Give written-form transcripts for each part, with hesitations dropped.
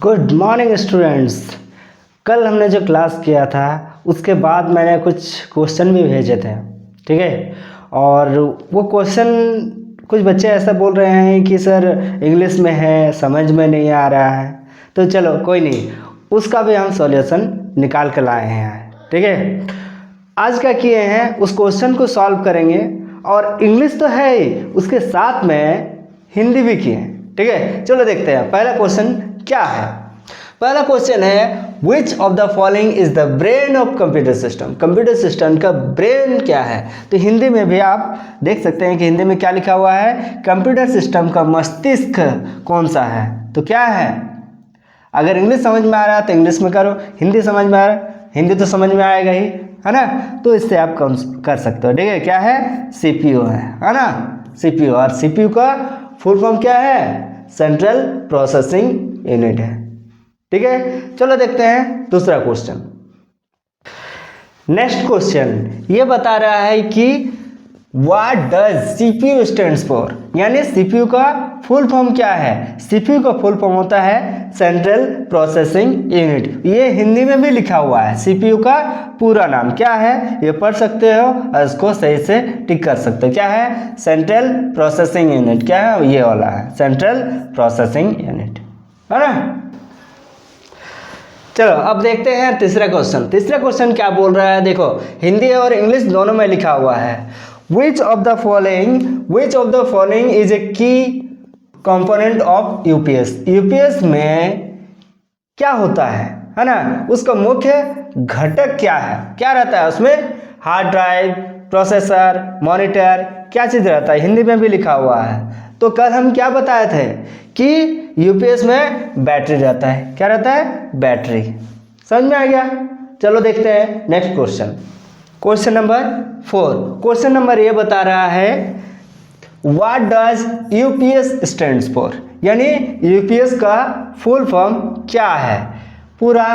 Good morning students. कल हमने जो क्लास किया था उसके बाद मैंने कुछ क्वेश्चन भी भेजे थे, ठीक है। और वो क्वेश्चन कुछ बच्चे ऐसा बोल रहे हैं कि सर इंग्लिश में है, समझ में नहीं आ रहा है। तो चलो कोई नहीं, उसका भी हम सॉल्यूशन निकाल कर लाए हैं, ठीक है। आज क्या किए हैं, उस क्वेश्चन को सॉल्व करेंगे और इंग्लिश तो है ही, उसके साथ में हिंदी भी किए हैं, ठीक है। चलो देखते हैं पहला क्वेश्चन क्या है। पहला क्वेश्चन है which of the following is the brain of computer system. Computer system का ब्रेन क्या है। तो हिंदी में भी आप देख सकते हैं कि हिंदी में क्या लिखा हुआ है, कंप्यूटर सिस्टम का मस्तिष्क कौन सा है। तो क्या है, अगर इंग्लिश समझ में आ रहा है तो इंग्लिश में करो, हिंदी समझ में आ रहा है हिंदी तो समझ में आएगा ही, है ना। तो इससे आप कम कर सकते हो, ठीक है। क्या है, सीपीयू है ना, सीपीयू। और सीपीयू का फुल फॉर्म क्या है, सेंट्रल प्रोसेसिंग यूनिट है, ठीक है। चलो देखते हैं दूसरा क्वेश्चन। नेक्स्ट क्वेश्चन ये बता रहा है कि what does CPU stands for, यानी सीपीयू का फुल फॉर्म क्या है। सीपीयू का फुल फॉर्म होता है सेंट्रल प्रोसेसिंग यूनिट। ये हिंदी में भी लिखा हुआ है, सीपीयू का पूरा नाम क्या है ये पढ़ सकते हो और इसको सही से टिक कर सकते हो। क्या है, सेंट्रल प्रोसेसिंग यूनिट। क्या है, ये वाला है सेंट्रल प्रोसेसिंग यूनिट, है ना। चलो अब देखते हैं तीसरा क्वेश्चन। तीसरा क्वेश्चन क्या बोल रहा है, देखो हिंदी और इंग्लिश दोनों में लिखा हुआ है। Which of the following is a key component of UPS? UPS में क्या होता है ना, उसका मुख्य घटक क्या है, क्या रहता है उसमें। हार्ड ड्राइव, प्रोसेसर, मॉनिटर, क्या चीज़ रहता है, हिंदी में भी लिखा हुआ है। तो कल हम क्या बताए थे कि यूपीएस में बैटरी रहता है। क्या रहता है, बैटरी। समझ में आ गया। चलो देखते हैं next question. Question number 4। Question number ये बता रहा है what does UPS stands for, यानी यूपीएस का फुल फॉर्म क्या है, पूरा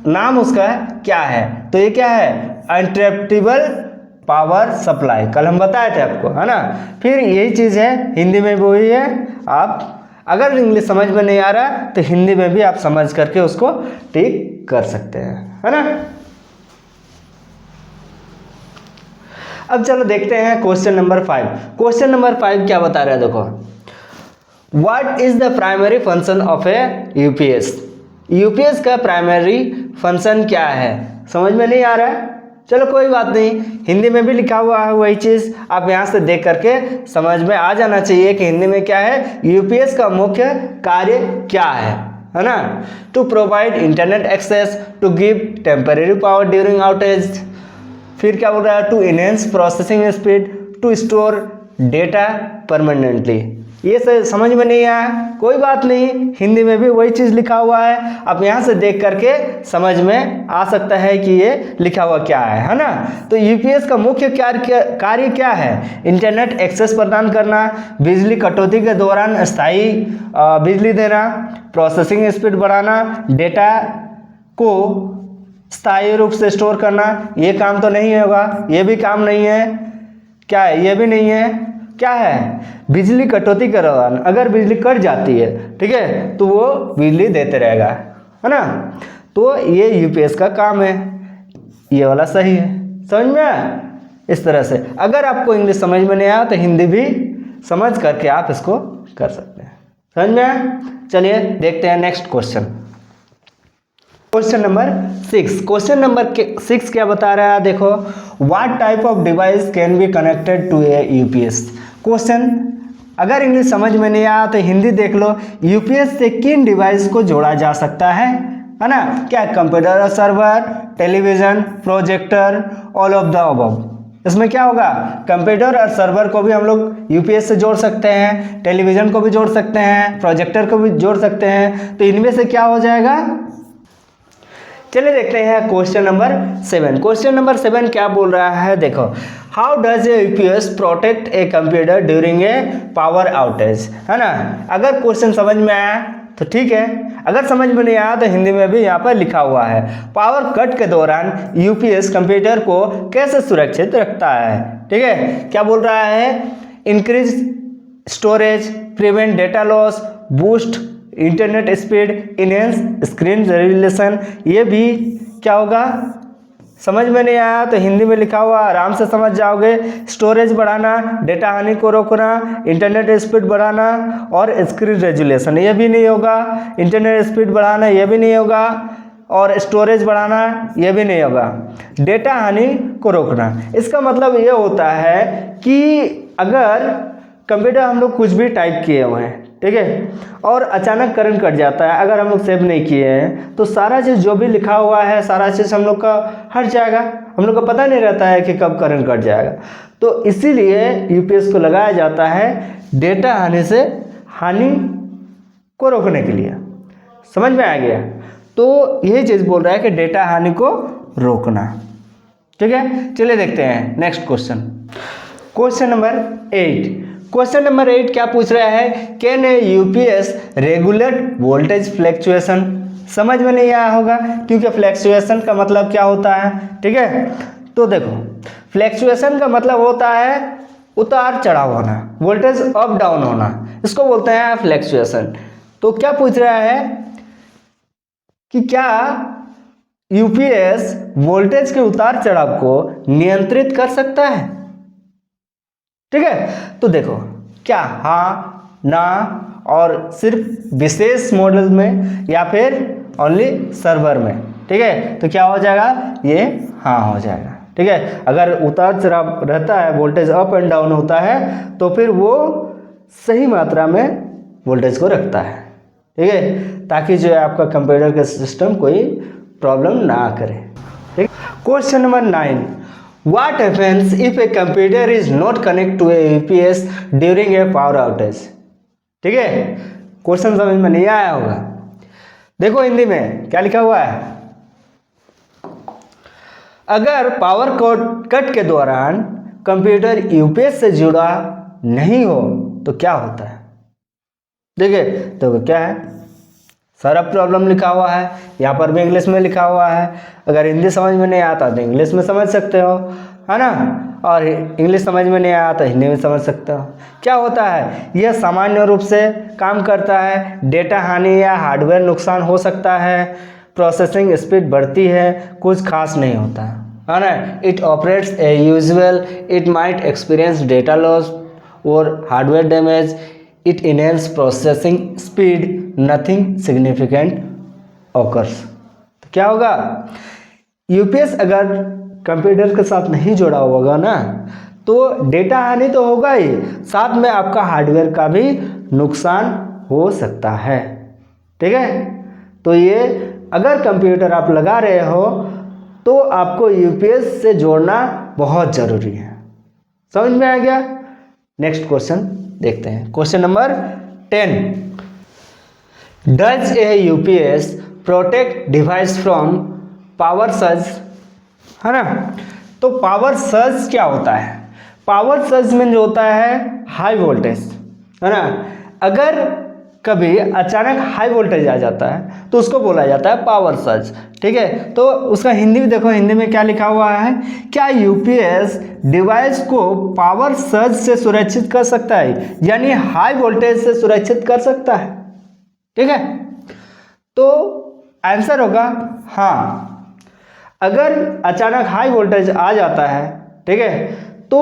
नाम उसका क्या है। तो ये क्या है, अनइंटरप्टेबल पावर सप्लाई। कल हम बताए थे आपको, है ना। फिर यही चीज़ है हिंदी में भी वही है। आप अगर इंग्लिश समझ में नहीं आ रहा तो हिंदी में भी आप समझ करके उसको टिक कर सकते हैं, है ना। अब चलो देखते हैं क्वेश्चन नंबर 5। क्वेश्चन नंबर 5 क्या बता रहा है, देखो what is the primary function of A UPS. UPS का प्राइमरी फंक्शन क्या है, समझ में नहीं आ रहा है। चलो कोई बात नहीं, हिंदी में भी लिखा हुआ है वही चीज़, आप यहाँ से देख करके समझ में आ जाना चाहिए कि हिंदी में क्या है, यूपीएस का मुख्य कार्य क्या है ना। To provide internet access, to give temporary power during outage. फिर क्या बोल रहा है, to enhance processing speed, to store data permanently. ये समझ में नहीं आया, कोई बात नहीं, हिंदी में भी वही चीज़ लिखा हुआ है। आप यहाँ से देख करके समझ में आ सकता है कि ये लिखा हुआ क्या है ना। तो यूपीएस का मुख्य कार्य क्या है, इंटरनेट एक्सेस प्रदान करना, बिजली कटौती के दौरान स्थायी बिजली देना, प्रोसेसिंग स्पीड बढ़ाना, डेटा को स्थायी रूप से स्टोर करना। ये काम तो नहीं होगा, ये भी काम नहीं है। क्या है, ये भी नहीं है। क्या है, बिजली कटौती के दौरान अगर बिजली कट जाती है, ठीक है, तो वो बिजली देते रहेगा, है ना। तो ये यूपीएस का काम है, ये वाला सही है। समझ में आया। इस तरह से अगर आपको इंग्लिश समझ में नहीं आया तो हिंदी भी समझ करके आप इसको कर सकते हैं। समझ में आया। चलिए देखते हैं next question. Question number 6। Question number 6 क्या बता रहा है, देखो what type of device can be connected to a UPS. Question अगर इंग्लिश समझ में नहीं आया तो हिंदी देख लो, यूपीएस से किन डिवाइस को जोड़ा जा सकता है ना। क्या, कंप्यूटर और server, television, projector, all of the above. इसमें क्या होगा, कंप्यूटर और सर्वर को भी हम लोग यूपीएस से जोड़ सकते हैं, टेलीविजन को भी जोड़ सकते हैं, प्रोजेक्टर को भी जोड़ सकते हैं। तो इनमें से क्या हो जाएगा। चलिए देखते हैं क्वेश्चन नंबर 7। क्वेश्चन नंबर 7 क्या बोल रहा है, देखो how does a UPS protect a computer during a power outage, है ना। अगर क्वेश्चन समझ में आया तो ठीक है, अगर समझ में नहीं आया तो हिंदी में भी यहाँ पर लिखा हुआ है। पावर कट के दौरान यूपीएस कंप्यूटर को कैसे सुरक्षित रखता है, ठीक है। क्या बोल रहा है, increase storage, prevent data loss, boost internet speed, enhance screen resolution, ये भी क्या होगा, समझ में नहीं आया तो हिंदी में लिखा हुआ आराम से समझ जाओगे। स्टोरेज बढ़ाना, डेटा हानि को रोकना, इंटरनेट स्पीड बढ़ाना और स्क्रीन रेजोल्यूशन, ये भी नहीं होगा। इंटरनेट स्पीड बढ़ाना ये भी नहीं होगा और स्टोरेज बढ़ाना ये भी नहीं होगा। डेटा हानि को रोकना, इसका मतलब ये होता है कि अगर कंप्यूटर हम लोग कुछ भी टाइप किए हुए हैं, ठीक है, और अचानक करंट कट जाता है, अगर हम लोग सेव नहीं किए हैं तो सारा चीज़ जो भी लिखा हुआ है सारा चीज़ हम लोग का हट जाएगा, हम लोग को पता नहीं रहता है कि कब करंट कट जाएगा। तो इसीलिए यूपीएस को लगाया जाता है डेटा हानि को रोकने के लिए। समझ में आ गया? तो यही चीज़ बोल रहा है कि डेटा हानि को रोकना। ठीक है, चलिए देखते हैं next question. Question number 8। Question number 8 क्या पूछ रहा है, can a UPS regulate voltage fluctuation. समझ में नहीं आया होगा क्योंकि फ्लैक्चुएशन का मतलब क्या होता है। ठीक है, तो देखो फ्लैक्चुएशन का मतलब होता है उतार चढ़ाव होना, वोल्टेज अप डाउन होना, इसको बोलते हैं फ्लैक्चुएशन। तो क्या पूछ रहा है कि क्या यूपीएस वोल्टेज के उतार चढ़ाव को नियंत्रित कर सकता है। ठीक है, तो देखो क्या हाँ, ना और सिर्फ विशेष मॉडल में या फिर ओनली सर्वर में। ठीक है, तो क्या हो जाएगा, ये हाँ हो जाएगा। ठीक है, अगर उतार चढ़ाव रहता है, वोल्टेज अप एंड डाउन होता है तो फिर वो सही मात्रा में वोल्टेज को रखता है। ठीक है, ताकि जो है आपका कंप्यूटर का सिस्टम कोई प्रॉब्लम ना करे। ठीक, question number 9। What happens if a computer is not connected to a UPS during a power outage? ठीक है, क्वेश्चन समझ में नहीं आया होगा। देखो हिंदी में क्या लिखा हुआ है, अगर पावर कट के दौरान कंप्यूटर यूपीएस से जुड़ा नहीं हो तो क्या होता है। देखिए तो क्या है, सारा प्रॉब्लम लिखा हुआ है, यहाँ पर भी इंग्लिश में लिखा हुआ है। अगर हिंदी समझ में नहीं आता तो इंग्लिश में समझ सकते हो, है ना, और इंग्लिश समझ में नहीं आया तो हिंदी में समझ सकते हो। क्या होता है, यह सामान्य रूप से काम करता है, डेटा हानि या हार्डवेयर नुकसान हो सकता है, प्रोसेसिंग स्पीड बढ़ती है, कुछ खास नहीं होता, है ना। It operates a usual, it might experience data loss और hardware damage, it enhance processing speed, nothing significant occurs. तो क्या होगा, यूपीएस अगर कंप्यूटर के साथ नहीं जुड़ा होगा ना तो डेटा हानि तो होगा ही, साथ में आपका हार्डवेयर का भी नुकसान हो सकता है। ठीक है, तो ये अगर कंप्यूटर आप लगा रहे हो तो आपको यूपीएस से जोड़ना बहुत ज़रूरी है। समझ में आ गया? नेक्स्ट क्वेश्चन देखते हैं, question number 10। Does a UPS protect device from power surge, है ना। तो पावर सर्ज क्या होता है, पावर सर्ज में जो होता है हाई वोल्टेज, है ना। अगर कभी अचानक हाई वोल्टेज आ जाता है तो उसको बोला जाता है पावर सर्ज। ठीक है, तो उसका हिंदी भी देखो, हिंदी में क्या लिखा हुआ है, क्या यूपीएस डिवाइस को पावर सर्ज से सुरक्षित कर सकता है, यानी हाई वोल्टेज से सुरक्षित कर सकता है। ठीक है, तो आंसर होगा हाँ। अगर अचानक हाई वोल्टेज आ जाता है, ठीक है, तो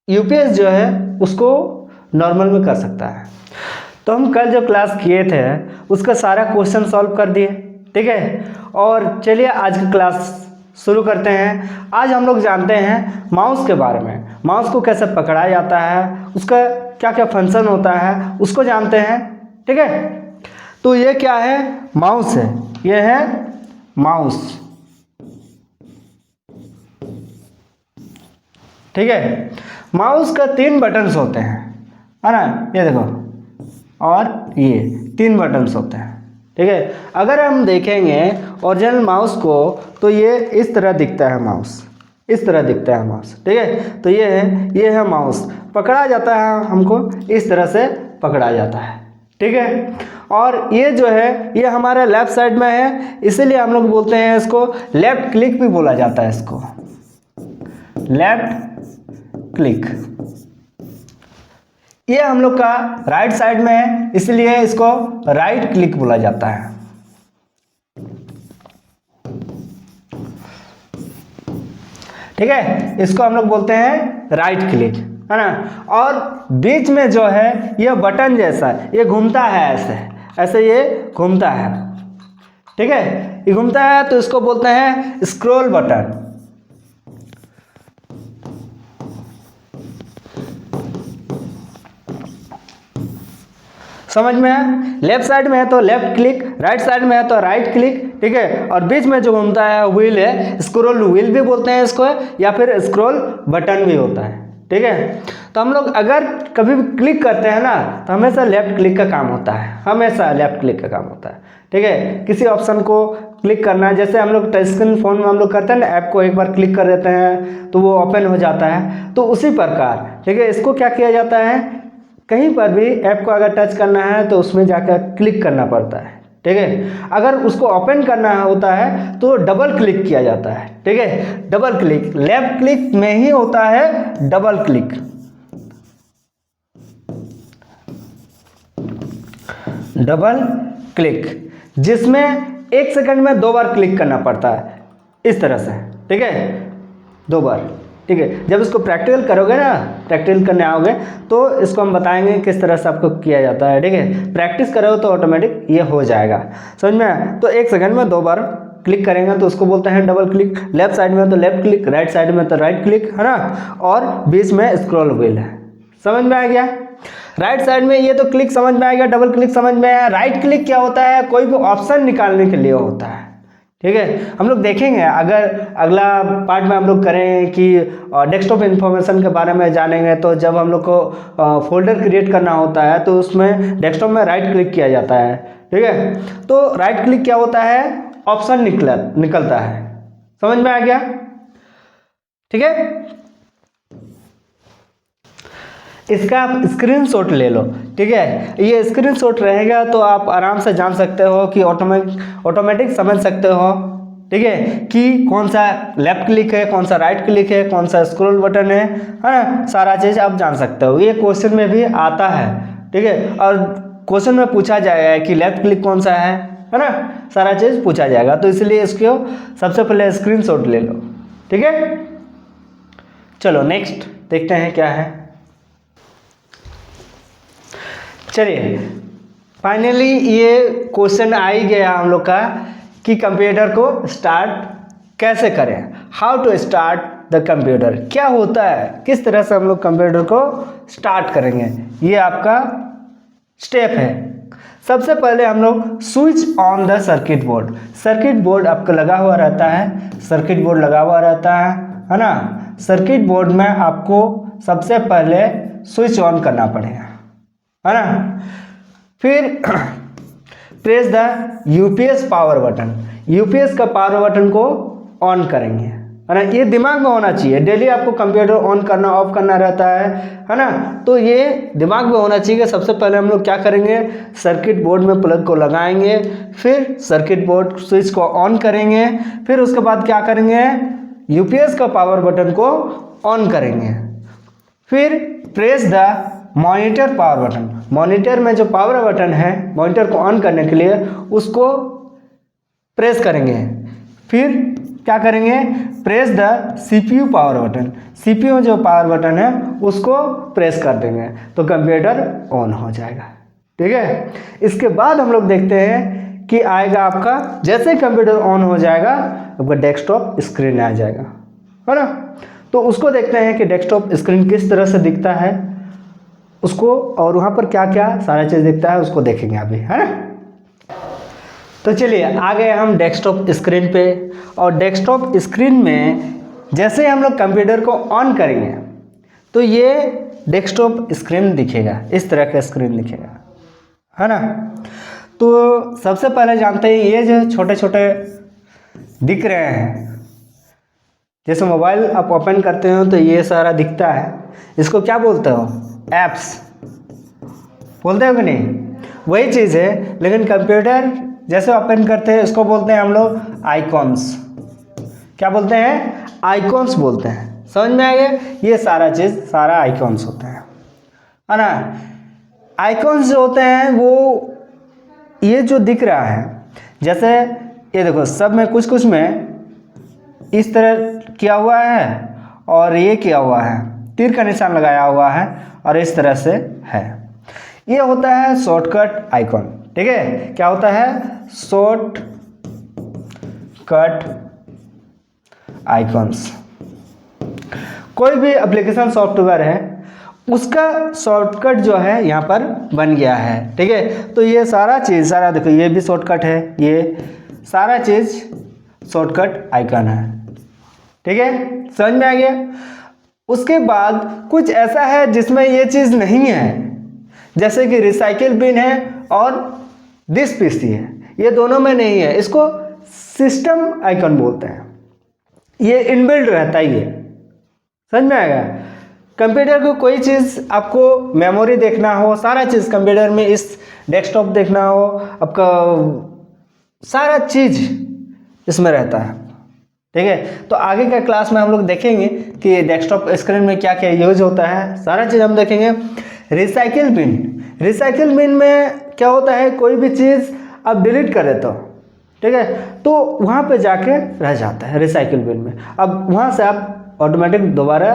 यूपीएस जो है उसको नॉर्मल में कर सकता है। तो हम कल जो क्लास किए थे उसका सारा क्वेश्चन सॉल्व कर दिए। ठीक है, और चलिए आज की क्लास शुरू करते हैं। आज हम लोग जानते हैं माउस के बारे में, माउस को कैसे पकड़ा जाता है, उसका क्या क्या फंक्शन होता है उसको जानते हैं। ठीक है, तो ये क्या है, माउस है, ये है माउस। ठीक है, माउस का 3 बटन्स होते हैं, है ना, ये देखो, और ये 3 बटन्स होते हैं। ठीक है, अगर हम देखेंगे ओरिजिनल माउस को तो ये इस तरह दिखता है माउस, इस तरह दिखता है माउस। ठीक है, तो ये है माउस, पकड़ा जाता है, हमको इस तरह से पकड़ा जाता है। ठीक है, और ये जो है ये हमारे लेफ्ट साइड में है, इसीलिए हम लोग बोलते हैं इसको लेफ्ट क्लिक भी बोला जाता है, इसको लेफ्ट क्लिक। ये हम लोग का राइट साइड में है, इसलिए इसको राइट क्लिक बोला जाता है। ठीक है, इसको हम लोग बोलते हैं राइट क्लिक, है ना। और बीच में जो है ये बटन जैसा है, ये घूमता है ऐसे ऐसे, ये घूमता है। ठीक है, ये घूमता है तो इसको बोलते हैं स्क्रॉल बटन। समझ में है? लेफ्ट साइड में है तो लेफ्ट क्लिक, राइट साइड में है तो राइट क्लिक। ठीक है, और बीच में जो घूमता है व्हील है, स्क्रॉल व्हील भी बोलते हैं इसको, या फिर स्क्रॉल बटन भी होता है। ठीक है, तो हम लोग अगर कभी भी क्लिक करते हैं ना तो हमेशा लेफ्ट क्लिक का काम होता है, हमेशा लेफ्ट क्लिक का काम होता है। ठीक है, किसी ऑप्शन को क्लिक करना है, जैसे हम लोग टच स्क्रीन फोन में हम लोग करते हैं ना, ऐप को एक बार क्लिक कर देते हैं तो वो ओपन हो जाता है, तो उसी प्रकार ठीक है इसको क्या किया जाता है, कहीं पर भी ऐप को अगर टच करना है तो उसमें जाकर क्लिक करना पड़ता है। ठीक है, अगर उसको ओपन करना होता है तो डबल क्लिक किया जाता है। ठीक है, डबल क्लिक, लेफ्ट क्लिक में ही होता है डबल क्लिक। डबल क्लिक जिसमें 1 सेकंड में 2 बार क्लिक करना पड़ता है, इस तरह से। ठीक है, 2 बार। ठीक है, जब इसको प्रैक्टिकल करोगे ना, प्रैक्टिकल करने आओगे तो इसको हम बताएंगे किस तरह से आपको किया जाता है। ठीक है, प्रैक्टिस करोगे तो ऑटोमेटिक ये हो जाएगा, समझ में। तो 1 सेकंड में 2 बार क्लिक करेंगे तो उसको बोलते हैं डबल क्लिक। लेफ्ट साइड में तो लेफ्ट क्लिक, राइट साइड में तो राइट क्लिक, है ना। और बीच में स्क्रॉल व्हील है, समझ में आ गया। राइट साइड में ये तो क्लिक समझ में आएगा, डबल क्लिक समझ में आया। राइट क्लिक क्या होता है, कोई भी ऑप्शन निकालने के लिए होता है। ठीक है, हम लोग देखेंगे, अगर अगला पार्ट में हम लोग करें कि डेस्कटॉप इन्फॉर्मेशन के बारे में जानेंगे, तो जब हम लोग को फोल्डर क्रिएट करना होता है तो उसमें डेस्कटॉप में राइट क्लिक किया जाता है। ठीक है, तो राइट क्लिक क्या होता है, ऑप्शन निकलता है, समझ में आ गया। ठीक है, इसका आप स्क्रीनशॉट ले लो। ठीक है, ये स्क्रीनशॉट रहेगा तो आप आराम से जान सकते हो कि ऑटोमेटिक समझ सकते हो। ठीक है, कि कौन सा लेफ्ट क्लिक है, कौन सा राइट क्लिक है, कौन सा स्क्रॉल बटन है ना, सारा चीज़ आप जान सकते हो। ये क्वेश्चन में भी आता है। ठीक है, और क्वेश्चन में पूछा जाएगा कि लेफ्ट क्लिक कौन सा है ना, सारा चीज़ पूछा जाएगा, तो इसलिए इसको सबसे पहले स्क्रीनशॉट ले लो। ठीक है, चलो नेक्स्ट देखते हैं क्या है। चलिए, फाइनली ये क्वेश्चन आ ही गया हम लोग का कि कंप्यूटर को स्टार्ट कैसे करें, how to start the computer, क्या होता है, किस तरह से हम लोग कंप्यूटर को स्टार्ट करेंगे, ये आपका स्टेप है। सबसे पहले हम लोग switch on the circuit board. Circuit board आपका लगा हुआ रहता है, सर्किट बोर्ड लगा हुआ रहता है ना। सर्किट बोर्ड में आपको सबसे पहले स्विच ऑन करना पड़ेगा, है ना। फिर press the UPS power button, UPS का पावर बटन को ऑन करेंगे, है ना। ये दिमाग में होना चाहिए, डेली आपको कंप्यूटर ऑन करना ऑफ करना रहता है ना। तो ये दिमाग में होना चाहिए कि सबसे पहले हम लोग क्या करेंगे, सर्किट बोर्ड में प्लग को लगाएंगे, फिर सर्किट बोर्ड स्विच को ऑन करेंगे, फिर उसके बाद क्या करेंगे, यूपीएस का पावर बटन को ऑन करेंगे, फिर press the monitor power button. Monitor में जो पावर बटन है मॉनिटर को ऑन करने के लिए, उसको प्रेस करेंगे। फिर क्या करेंगे, press the CPU power button. CPU जो पावर बटन है उसको प्रेस कर देंगे तो कंप्यूटर ऑन हो जाएगा। ठीक है, इसके बाद हम लोग देखते हैं कि आएगा आपका, जैसे कंप्यूटर ऑन हो जाएगा आपका डेस्कटॉप स्क्रीन आ जाएगा, है ना। तो उसको देखते हैं कि डेस्कटॉप स्क्रीन किस तरह से दिखता है उसको, और वहाँ पर क्या क्या सारा चीज़ दिखता है उसको देखेंगे अभी, है ना। तो चलिए आ गए हम डेस्कटॉप स्क्रीन पे, और डेस्कटॉप स्क्रीन में जैसे हम लोग कंप्यूटर को ऑन करेंगे तो ये डेस्कटॉप स्क्रीन दिखेगा, इस तरह का स्क्रीन दिखेगा, है ना। तो सबसे पहले जानते हैं ये जो छोटे छोटे दिख रहे हैं, जैसे मोबाइल आप ओपन करते हो तो ये सारा दिखता है, इसको क्या बोलते हो, ऐप्स बोलते हो कि नहीं, वही चीज़ है। लेकिन कंप्यूटर जैसे ओपन करते हैं इसको बोलते हैं हम लोग आइकॉन्स। क्या बोलते हैं, आइकॉन्स बोलते हैं। समझ में आ गया, ये सारा चीज़ सारा आइकॉन्स होता है। है ना। आइकॉन्स जो होते हैं वो ये जो दिख रहा है, जैसे ये देखो सब में कुछ कुछ में इस तरह किया हुआ है और ये किया हुआ है, तीर का निशान लगाया हुआ है और इस तरह से है। ये होता है शॉर्टकट आइकॉन, ठीक है। क्या होता है? Shortcut icons. कोई भी एप्लीकेशन सॉफ्टवेयर है उसका शॉर्टकट जो है यहाँ पर बन गया है, ठीक है। तो ये सारा चीज़, सारा देखो ये भी शॉर्टकट है, ये सारा चीज़ शॉर्टकट आइकन है, ठीक है। समझ में आ गया। उसके बाद कुछ ऐसा है जिसमें ये चीज़ नहीं है, जैसे कि रिसाइकिल बिन है और दिस पीसी है, ये दोनों में नहीं है। इसको सिस्टम आइकन बोलते हैं, ये इनबिल्ट रहता ही है। समझ में आएगा। कंप्यूटर को कोई चीज़ आपको मेमोरी देखना हो, सारा चीज़ कंप्यूटर में, इस डेस्कटॉप देखना हो आपका, सारा चीज़ इसमें रहता है, ठीक है। तो आगे का क्लास में हम लोग देखेंगे कि डेस्कटॉप स्क्रीन में क्या क्या यूज होता है, सारा चीज़ हम देखेंगे। रिसाइकिल बिन, रिसाइकिल बिन में क्या होता है, कोई भी चीज़ आप डिलीट कर देते हो, ठीक है, तो वहाँ पे जाके रह जाता है रिसाइकिल बिन में। अब वहाँ से आप ऑटोमेटिक दोबारा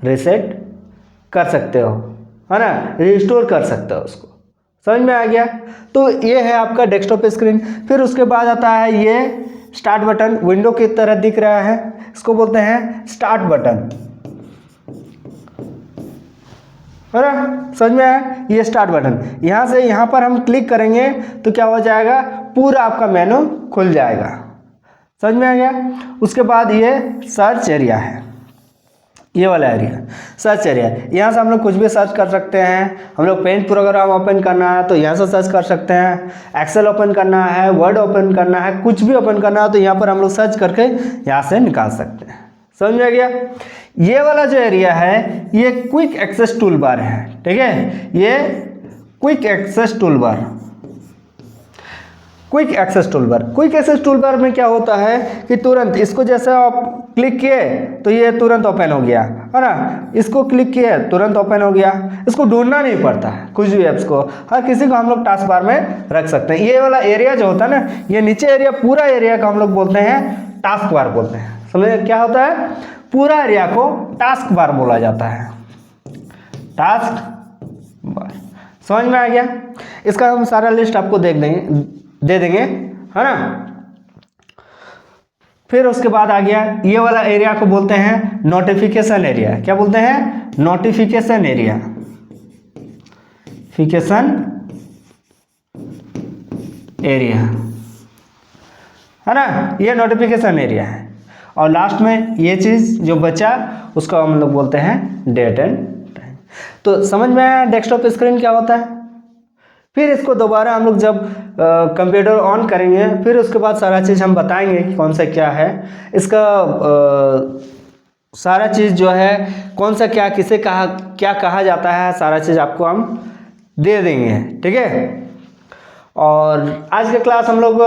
रीसेट कर सकते हो, है ना, रिस्टोर कर सकते हो उसको। समझ में आ गया। तो ये है आपका डेस्कटॉप स्क्रीन। फिर उसके बाद आता है ये स्टार्ट बटन, विंडो की तरह दिख रहा है, इसको बोलते हैं स्टार्ट बटन, है ना। समझ में आया। ये स्टार्ट बटन, यहाँ से यहाँ पर हम क्लिक करेंगे तो क्या हो जाएगा, पूरा आपका मेनू खुल जाएगा। समझ में आ गया। उसके बाद ये सर्च एरिया है, ये वाला एरिया सर्च एरिया, यहाँ से हम लोग कुछ भी सर्च कर सकते हैं। हम लोग पेंट प्रोग्राम ओपन करना है तो यहाँ से सर्च कर सकते हैं, एक्सेल ओपन करना है, वर्ड ओपन करना है, कुछ भी ओपन करना है तो यहाँ पर हम लोग सर्च करके यहाँ से निकाल सकते हैं। समझ में आ गया। ये वाला जो एरिया है ये क्विक एक्सेस टूल बार है, ठीक है। ये quick access toolbar, quick access toolbar, quick access toolbar में क्या होता है कि तुरंत इसको जैसे आप क्लिक किए तो ये तुरंत ओपन हो गया, है ना। इसको क्लिक किए तुरंत ओपन हो गया, इसको ढूंढना नहीं पड़ता है कुछ भी ऐप्स को, हर किसी को हम लोग टास्क बार में रख सकते हैं। ये वाला एरिया जो होता है ना, ये नीचे एरिया, पूरा एरिया को हम लोग बोलते हैं टास्क बार बोलते हैं। समझे क्या होता है, पूरा एरिया को टास्क बार बोला जाता है, टास्क बार। समझ में आ गया। इसका हम सारा लिस्ट आपको दे देंगे, है ना। फिर उसके बाद आ गया ये वाला एरिया को बोलते हैं नोटिफिकेशन एरिया। क्या बोलते हैं? नोटिफिकेशन एरिया, फिकेशन एरिया, है ना। ये नोटिफिकेशन एरिया है। और लास्ट में ये चीज़ जो बचा उसको हम लोग बोलते हैं डेट एंड टाइम। तो समझ में आया डेस्कटॉप स्क्रीन क्या होता है। फिर इसको दोबारा हम लोग जब कंप्यूटर ऑन करेंगे फिर उसके बाद सारा चीज़ हम बताएंगे कि कौन सा क्या है, इसका सारा चीज़ जो है कौन सा क्या किसे क्या कहा जाता है, सारा चीज़ आपको हम दे देंगे, ठीक है। और आज का क्लास हम लोग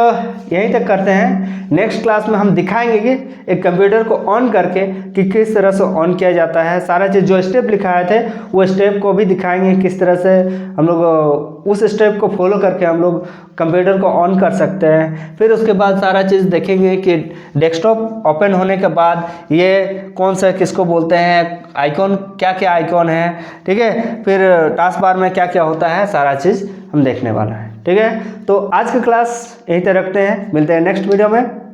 यहीं तक करते हैं। नेक्स्ट क्लास में हम दिखाएंगे कि एक कंप्यूटर को ऑन करके कि किस तरह से ऑन किया जाता है, सारा चीज़ जो स्टेप लिखाए थे वो स्टेप को भी दिखाएंगे, किस तरह से हम लोग उस स्टेप को फॉलो करके हम लोग कंप्यूटर को ऑन कर सकते हैं। फिर उसके बाद सारा चीज़ देखेंगे कि डेस्कटॉप ओपन होने के बाद ये कौन सा किसको बोलते हैं, आइकॉन क्या क्या आइकॉन है, ठीक है। फिर टास्क बार में क्या क्या होता है, सारा चीज़ हम देखने वाला है, ठीक है। तो आज की क्लास यहीं तक रखते हैं, मिलते हैं नेक्स्ट वीडियो में।